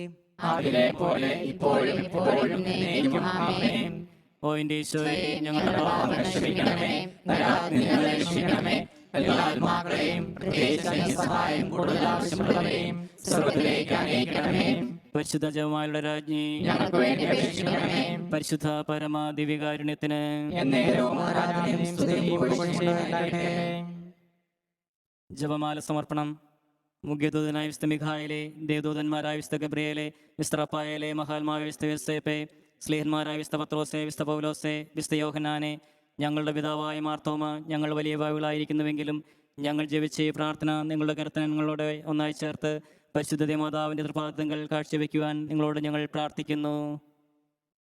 ആദിയിലെ പോലെ ഇപ്പോഴും എപ്പോഴും എന്നേക്കും. ആമേൻ. ഓ എൻ്റെ ഈശോയെ, ഞങ്ങളുടെ പാപങ്ങൾ ക്ഷമിക്കണമേ, നരകാഗ്നിയിൽ നിന്ന് രക്ഷിക്കണമേ. എല്ലാ ആത്മാക്കളെയും പ്രത്യേകിച്ച് അങ്ങേ സഹായം കൂടുതൽ ആവശ്യമുള്ളവരെയും സ്വർഗ്ഗത്തിലേക്ക് അനയിക്കണമേ. പരിശുദ്ധ ജപമാലയുടെ രാജ്ഞി, ഞങ്ങൾക്ക് വേണ്ടി അപേക്ഷിക്കണമേ. പരിശുദ്ധ പരമ ദിവ്യകാരുണ്യത്തിന് എന്നേരവും ആരാധനയും സ്തുതിയും പുകഴ്ചയും ഉണ്ടായിരിക്കട്ടെ. ജപമാല സമർപ്പണം. മുഖ്യദൂതനായ വിശുദ്ധ മിഖായേലേ, ദേവദൂതന്മാരായ വിശുദ്ധ ഗബ്രിയേലേ, വിശുദ്ധ റഫായേലേ, മഹാത്മാവായ വിശുദ്ധ യോസേപ്പേ, സ്ലീഹന്മാരായ വിശുദ്ധ പത്രോസേ, വിശുദ്ധ പൗലോസേ, വിശുദ്ധ യോഹന്നാനെ, ഞങ്ങളുടെ പിതാവായ മാർത്തോമ, ഞങ്ങൾ വലിയ ഭാവികളായിരിക്കുന്നുവെങ്കിലും ഞങ്ങൾ ജപിച്ച ഈ പ്രാർത്ഥന നിങ്ങളുടെ കരുത്തൻ നിങ്ങളോട് ഒന്നായി ചേർത്ത് പരിശുദ്ധ മാതാവിൻ്റെ തൃപാദങ്ങൾ കാഴ്ചവെക്കുവാൻ നിങ്ങളോട് ഞങ്ങൾ പ്രാർത്ഥിക്കുന്നു.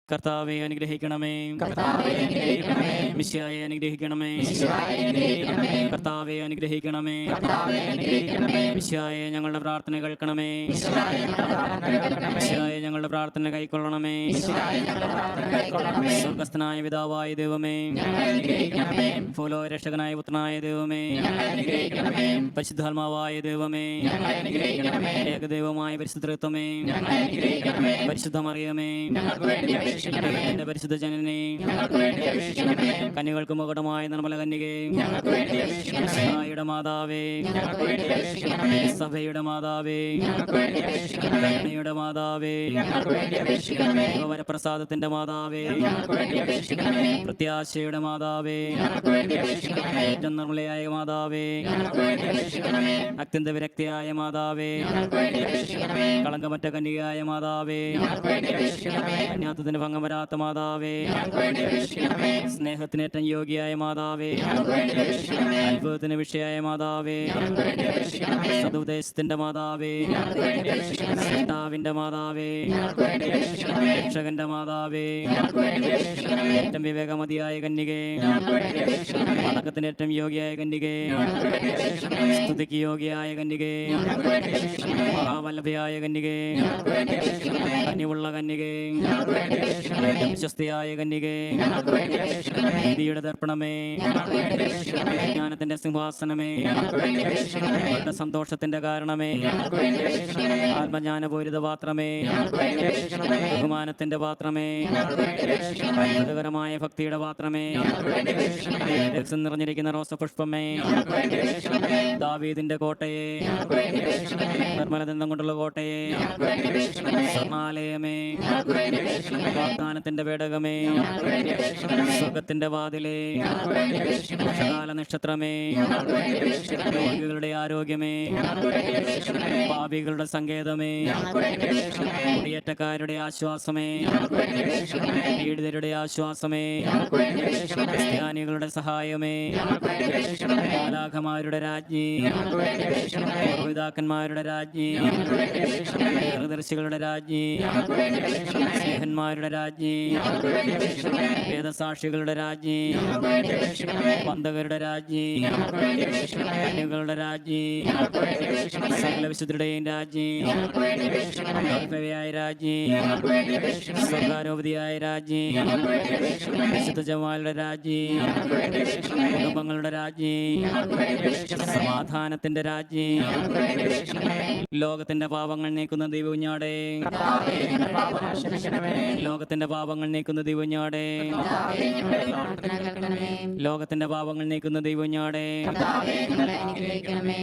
കർത്താവെ അനുഗ്രഹിക്കണമേ. കർത്താവേ അനുഗ്രഹിക്കണമേ. മിശിഹായെ അനുഗ്രഹിക്കണമേ. മിശിഹായെ അനുഗ്രഹിക്കണമേ. കർത്താവെ അനുഗ്രഹിക്കണമേ. കർത്താവേ അനുഗ്രഹിക്കണമേ. മിശിഹായെ ഞങ്ങളുടെ പ്രാർത്ഥന കേൾക്കണമേ. മിശിഹായെ ഞങ്ങളുടെ പ്രാർത്ഥന കേൾക്കണമേ. മിശിഹായെ ഞങ്ങളുടെ പ്രാർത്ഥന കൈക്കൊള്ളണമേ. മിശിഹായെ ഞങ്ങളുടെ പ്രാർത്ഥന കൈക്കൊള്ളണമേ. സ്വർഗസ്ഥനായ പിതാവായ ദൈവമേ, ഞങ്ങളെ അനുഗ്രഹിക്കണമേ. ഭൂലോ രക്ഷകനായ പുത്രനായ ദൈവമേ, ഞങ്ങളെ അനുഗ്രഹിക്കണമേ. പരിശുദ്ധാത്മാവായ ദൈവമേ, ഞങ്ങളെ അനുഗ്രഹിക്കണമേ. ഏകദൈവമായ പരിശുദ്ധത്വമേ, ഞങ്ങളെ അനുഗ്രഹിക്കണമേ. പരിശുദ്ധ മറിയമേ, ഞങ്ങൾക്ക് വേണ്ടി അപേക്ഷിക്കണമേ. എന്റെ പരിശുദ്ധ ജനനേ, ഞങ്ങൾക്ക് വേണ്ടി അപേക്ഷിക്കണമേ. കന്യകൾക്ക് മുകടമായ നിർമ്മല കന്യകേ, ഞങ്ങൾക്ക് വേണ്ടി അപേക്ഷിക്കണമേ. സഹായിയുടെ മാതാവേ, ഞങ്ങൾക്ക് വേണ്ടി അപേക്ഷിക്കണമേ. സഭയുടെ മാതാവേ, ഞങ്ങൾക്ക് വേണ്ടി അപേക്ഷിക്കണമേ. കരുണയുടെ മാതാവേ, ഞങ്ങൾക്ക് വേണ്ടി അപേക്ഷിക്കണമേ. വരപ്രസാദത്തിന്റെ മാതാവേ, ഞങ്ങൾക്ക് വേണ്ടി അപേക്ഷിക്കണമേ. പ്രത്യാശയുടെ മാതാവേ, ഞങ്ങൾക്ക് വേണ്ടി അപേക്ഷിക്കണമേ. ഏറ്റവും നിർമ്മലയായ മാതാവേ, ഞങ്ങൾക്ക് വേണ്ടി അപേക്ഷിക്കണമേ. അത്യന്ത വിരക്തിയായ മാതാവേ, ഞങ്ങൾക്ക് വേണ്ടി അപേക്ഷിക്കണമേ. കളങ്കമറ്റ കന്യകയായ മാതാവേ, ഞങ്ങൾക്ക് വേണ്ടി അപേക്ഷിക്കണമേ. കന്യാത്വത്തിന് ഭംഗം വരാത്ത മാതാവേ, ഞങ്ങൾക്ക് വേണ്ടി അപേക്ഷിക്കണമേ. സ്നേഹത്തിന് ഏറ്റവും യോഗ്യയായ മാതാവേ, ഞങ്ങൾക്ക് വേണ്ടി അപേക്ഷിക്കണമേ. അത്ഭുതത്തിന് വിഷയായ മാതാവേ, ഞങ്ങൾക്ക് വേണ്ടി അപേക്ഷിക്കണമേ. സതുപദേശത്തിന്റെ മാതാവേ, ഞങ്ങൾക്ക് വേണ്ടി അപേക്ഷിക്കണമേ. കർത്താവിന്റെ മാതാവേ, ഞങ്ങൾക്ക് വേണ്ടി അപേക്ഷിക്കണമേ. രക്ഷകന്റെ മാതാവേ, ഞങ്ങൾക്ക് വേണ്ടി അപേക്ഷിക്കണമേ. ഏറ്റവും വിവേകമതിയായ കന്യകേ, ഞങ്ങൾക്ക് വേണ്ടി അപേക്ഷിക്കണമേ. വണക്കത്തിന് ഏറ്റവും യോഗ്യയായ കന്യകേ, ഞങ്ങൾക്ക് വേണ്ടി അപേക്ഷിക്കണമേ. സ്തുതിക്ക് യോഗ്യയായ കന്യകേ, ഞങ്ങൾക്ക് വേണ്ടി അപേക്ഷിക്കണമേ. മഹാവല്ലഭയായ കന്യകേ, ഞങ്ങൾക്ക് വേണ്ടി അപേക്ഷിക്കണമേ. കനിവുള്ള കന്യകേ, ഞങ്ങൾക്ക് വേണ്ടി അപേക്ഷിക്കണമേ. വിശ്വസ്തയായ കന്യകേ, ഞങ്ങൾക്ക് വേണ്ടി അപേക്ഷിക്കണമേ. നീതിയുടെ ദർപ്പണമേ, ഞങ്ങൾക്ക് വേണ്ടി അപേക്ഷിക്കണമേ. ജ്ഞാനത്തിന്റെ സിംഹാസനമേ, ഞങ്ങൾക്ക് വേണ്ടി അപേക്ഷിക്കണമേ. അവരുടെ സന്തോഷത്തിന്റെ കാരണമേ, ഞങ്ങൾക്ക് വേണ്ടി അപേക്ഷിക്കണമേ. ആത്മജ്ഞാനപൂരിത പാത്രമേ, ഞങ്ങൾക്ക് വേണ്ടി അപേക്ഷിക്കണമേ. ബഹുമാനത്തിന്റെ പാത്രമേ, ഞങ്ങൾക്ക് വേണ്ടി അപേക്ഷിക്കണമേ. അത്ഭുതകരമായ ഭക്തിയുടെ പാത്രമേ, ഞങ്ങൾക്ക് വേണ്ടി അപേക്ഷിക്കണമേ. രക്തം നിറഞ്ഞിരിക്കുന്ന റോസപുഷ്പമേ, ഞങ്ങൾക്ക് വേണ്ടി അപേക്ഷിക്കണമേ. ദാവീദിന്റെ കോട്ടയെ, ഞങ്ങൾക്ക് വേണ്ടി അപേക്ഷിക്കണമേ. നിർമ്മലദന്തം കൊണ്ടുള്ള കോട്ടയെ, ഞങ്ങൾക്ക് വേണ്ടി അപേക്ഷിക്കണമേ. സ്വർണ്ണാലയമേ, ഞങ്ങൾക്ക് വേണ്ടി അപേക്ഷിക്കണമേ. വാഗ്ദാനത്തിന്റെ പേടകമേ, ഞങ്ങൾക്ക് വേണ്ടി അപേക്ഷിക്കണമേ. സ്വർഗത്തിന്റെ വാതിലേ, ഞങ്ങൾക്ക് വേണ്ടി അപേക്ഷിക്കണമേ. കാല നക്ഷത്രമേ, ഞങ്ങൾക്ക് വേണ്ടി അപേക്ഷിക്കണമേ. രോഗികളുടെ ആരോഗ്യമേ, ഞങ്ങൾക്ക് വേണ്ടി അപേക്ഷിക്കണമേ. പാപികളുടെ സങ്കേതമേ, ഞങ്ങൾക്ക് വേണ്ടി അപേക്ഷിക്കണമേ. കുടിയേറ്റക്കാരുടെ ആശ്വാസമേ, ഞങ്ങൾക്ക് വേണ്ടി അപേക്ഷിക്കണമേ. പീഡിതരുടെ ആശ്വാസമേ, ഞങ്ങൾക്ക് വേണ്ടി അപേക്ഷിക്കണമേ. ക്രിസ്ത്യാനികളുടെ സഹായമേ, ഞങ്ങൾക്ക് വേണ്ടി അപേക്ഷിക്കണമേ. മാലാഖമാരുടെ രാജ്ഞി, ഞങ്ങൾക്ക് വേണ്ടി അപേക്ഷിക്കണമേ. പൂർവ്വപിതാക്കന്മാരുടെ രാജ്ഞി, ഞങ്ങൾക്ക് വേണ്ടി അപേക്ഷിക്കണമേ. ദീർഘദർശികളുടെ രാജ്ഞി, ഞങ്ങൾക്ക് വേണ്ടി അപേക്ഷിക്കണമേ. സ്നേഹന്മാരുടെ രാജ്ഞി, ഞങ്ങൾക്ക് വേണ്ടി അപേക്ഷിക്കണമേ. വേദസാക്ഷികളുടെ രാജ്ഞി, ഞങ്ങൾക്ക് വേണ്ടി അപേക്ഷിക്കണമേ. വന്ധകരുടെ രാജ്ഞി, ഞങ്ങൾക്ക് വേണ്ടി അപേക്ഷിക്കണമേ. കന്യകളുടെ രാജ്ഞി, ഞങ്ങൾക്ക് വേണ്ടി അപേക്ഷിക്കണമേ. സകല വിശുദ്ധരുടെയും രാജ്ഞി, ഞങ്ങൾക്ക് വേണ്ടി അപേക്ഷിക്കണമേ. ഭവ്യയായ രാജ്ഞി, ഞങ്ങൾക്ക് വേണ്ടി അപേക്ഷിക്കണമേ. സ്വർഗാരോപതിയായ രാജ്ഞി, ഞങ്ങൾക്ക് വേണ്ടി അപേക്ഷിക്കണമേ. വിശുദ്ധ ജമാലുടെ രാജ്ഞി, ഞങ്ങൾക്ക് വേണ്ടി അപേക്ഷിക്കണമേ. കുടുംബങ്ങളുടെ രാജ്ഞി, ഞങ്ങൾക്ക് വേണ്ടി അപേക്ഷിക്കണമേ. സമാധാനത്തിന്റെ രാജ്ഞി, ഞങ്ങൾക്ക് വേണ്ടി അപേക്ഷിക്കണമേ. ലോകത്തിന്റെ പാപങ്ങൾ നീക്കുന്ന ദൈവഞ്ഞാടേ, കർത്താവേ, ഞങ്ങളുടെ പാപങ്ങൾ ക്ഷമിക്കണമേ. ലോകത്തിന്റെ പാപങ്ങൾ നീക്കുന്ന ദൈവഞ്ഞാടേ, കർത്താവേ, ഞങ്ങളുടെ പ്രാർത്ഥന കേൾക്കണമേ. ലോകത്തിന്റെ പാപങ്ങൾ നീക്കുന്ന ദൈവഞ്ഞാടേ, കർത്താവേ, ഞങ്ങളെ അനുഗ്രഹിക്കണമേ.